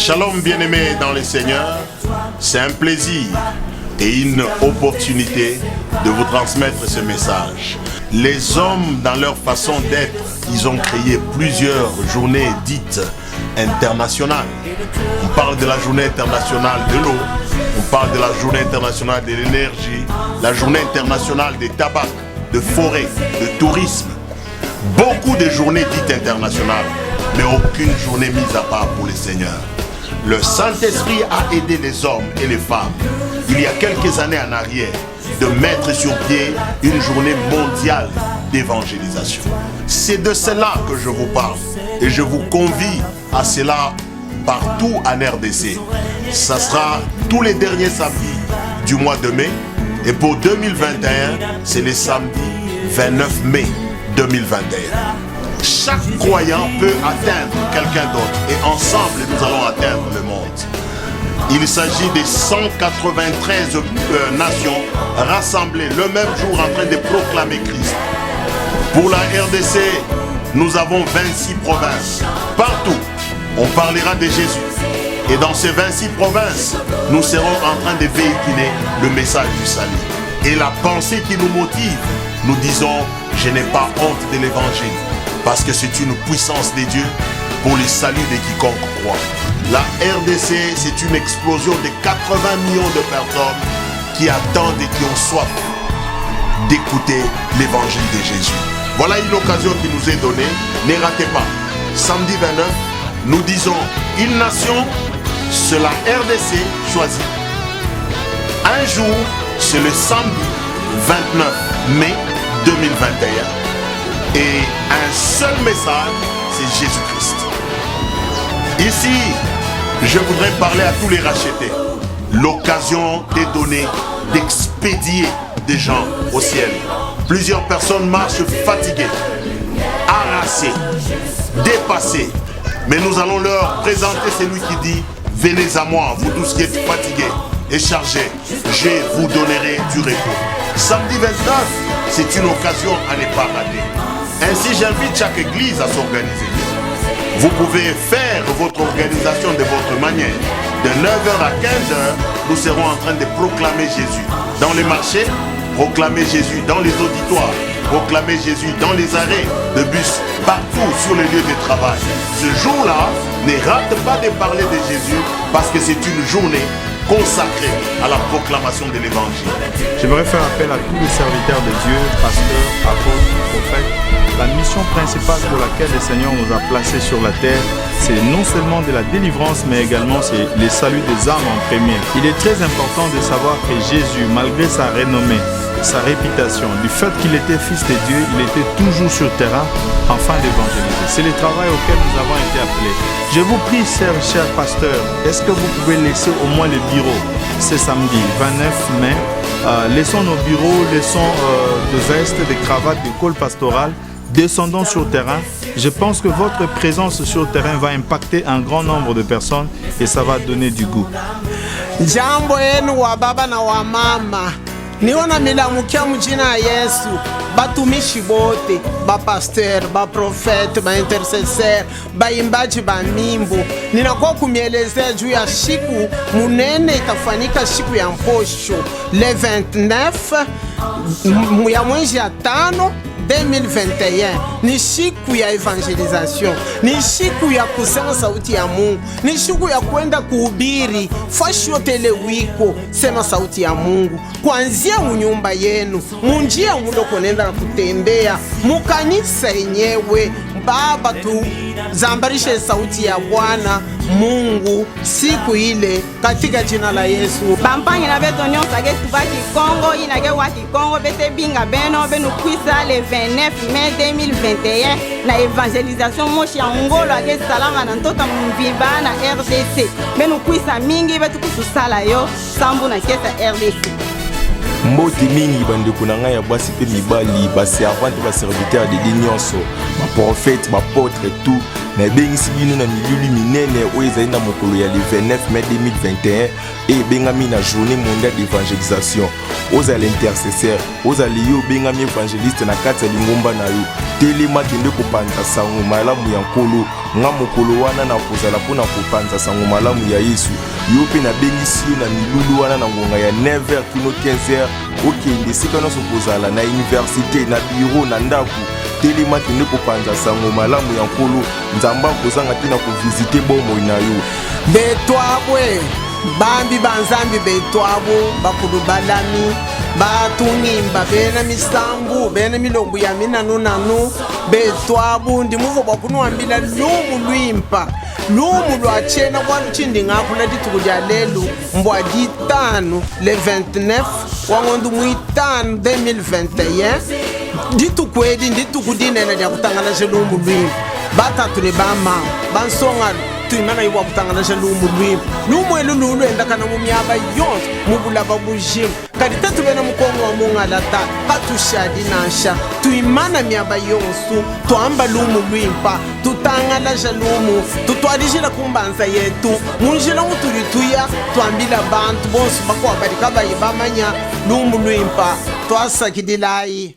Shalom bien-aimés dans le Seigneur, c'est un plaisir et une opportunité de vous transmettre ce message. Les hommes, dans leur façon d'être, ils ont créé plusieurs journées dites internationales. On parle de la journée internationale de l'eau, on parle de la journée internationale de l'énergie, la journée internationale des tabacs, de forêt, de tourisme. Beaucoup de journées dites internationales, mais aucune journée mise à part pour le Seigneur. Le Saint-Esprit a aidé les hommes et les femmes, il y a quelques années en arrière, de mettre sur pied une journée mondiale d'évangélisation. C'est de cela que je vous parle et je vous convie à cela partout en RDC. Ça sera tous les derniers samedis du mois de mai et pour 2021, c'est le samedi 29 mai 2021. Chaque croyant peut atteindre quelqu'un d'autre et ensemble nous allons atteindre le monde. Il s'agit des 193 nations rassemblées le même jour en train de proclamer Christ. Pour la RDC, nous avons 26 provinces. Partout, on parlera de Jésus. Et dans ces 26 provinces, nous serons en train de véhiculer le message du salut. Et la pensée qui nous motive, nous disons, je n'ai pas honte de l'évangile. Parce que c'est une puissance de Dieu pour le salut de quiconque croit. La RDC, c'est une explosion de 80 millions de personnes qui attendent et qui ont soif d'écouter l'évangile de Jésus. Voilà une occasion qui nous est donnée. Ne ratez pas. Samedi 29, nous disons une nation, c'est la RDC choisie. Un jour, c'est le samedi 29 mai 2021. Et un seul message, c'est Jésus-Christ. Ici, je voudrais parler à tous les rachetés. L'occasion est donnée d'expédier des gens au ciel. Plusieurs personnes marchent fatiguées, harassées, dépassées. Mais nous allons leur présenter celui qui dit « Venez à moi, vous tous qui êtes fatigués et chargés, je vous donnerai du repos. » Samedi 29, c'est une occasion à ne pas rater. Ainsi, j'invite chaque église à s'organiser. Vous pouvez faire votre organisation de votre manière. De 9h à 15h, nous serons en train de proclamer Jésus. Dans les marchés, proclamer Jésus. Dans les auditoires, proclamer Jésus. Dans les arrêts de bus, partout sur les lieux de travail. Ce jour-là, ne rate pas de parler de Jésus parce que c'est une journée consacrée à la proclamation de l'évangile. J'aimerais faire appel à tous les serviteurs de Dieu, pasteurs, apôtres, prophètes. La mission principale pour laquelle le Seigneur nous a placés sur la terre, c'est non seulement de la délivrance, mais également c'est le salut des âmes en premier. Il est très important de savoir que Jésus, malgré sa renommée, sa réputation, du fait qu'il était fils de Dieu, il était toujours sur le terrain afin d'évangéliser. C'est le travail auquel nous avons été appelés. Je vous prie, chers pasteurs, est-ce que vous pouvez laisser au moins le bureau ce samedi 29 mai? Laissons nos bureaux, laissons de vestes, de cravates, de col pastoral. Descendons sur le terrain. Je pense que votre présence sur le terrain va impacter un grand nombre de personnes et ça va donner du goût. Jambo yenu wa baba na wa mama. Niona milamukia mjina Yesu. Batumishi bote, ba pasteur, ba prophète, ba intercesseur, ba imbaji ba mimbo. Ninakuwa kumielezea juu ya siku munene itafanyika siku ya mposho. Le 29 ya mwezi ya 5 2021 ni siku ya evangelisation, ni siku ya kusema sauti ya Mungu, ni siku ya kwenda kuhubiri fashi yote ile wiko sema sauti ya Mungu, kuanzia munyumba yenu, munjia muloko nenda na kutembea, mukanisa yenyewe. Baba, tuzambarishe sauti ya Bwana Mungu siku ile katika jina la Yesu. Bampangi na beto nyonsa ke tubaki Kongo, inage waki Kongo bete binga beno benu kwisa le 29 mai 2021 na evangelisation moshi ya ngolo ake salama na ntota mvimba na RDC. Benu kwisa mingi betu kusala yo sambu na kesa RDC. Mbote mingi bandeko na ngai ya basi pe mibali, ba servante, ba serviteur de nyonso, ba prophète, ba apôtre tout. na bengisi bino na milulu minene oyo ezali na mokolo ya le 29 mai 2021 e ebengami na journée mondiale d'évangélisation. Ozala intercesseur, ozala yo obengami évangéliste na kati ya lingomba na yo, telema kende kopanza sango malamu ya nkolo. Nga mokolo wana na kozala mpona kopanza sango malamu ya Yesu. Yo mpe na bengisi yo na milulu wana na ngonga ya 9h kino 15h okende esika nyonso kozala na université, na bureau, na ndako, telema kende kopanza sango malamu ya nkolo. Nzamba kozanga te na kovisite bomoi na yo. Betwabwe bambi banzambi betwabo bakulu balami batungimba bena misambu bena milombu ya minanu betwabu ndimuvo bakunuambila lumu lwimpa lumu lwachena kwanu chindi ngakula dituku lya lelu mbwa ditanu le 29 wangondu muitanu 2021 ditukwedi ndituku dinene lya kutangana lumu lwimpa batatu ni bama bansonga tuimana iwa kutangana lumu lwimpa lumu elu lulu endakana mumyaba yonse mubulaba bujimu kadi tatu bena mukongo wa mungalata katushadi nasha tuimana myaba yonsu tuamba lumu lwimpa tutangala lumu tutwalijila kumbanza yetu munjila mutulituya tuambila bantu bonsu bakwa barika bayibamanya lumu lwimpa twasakidilayi.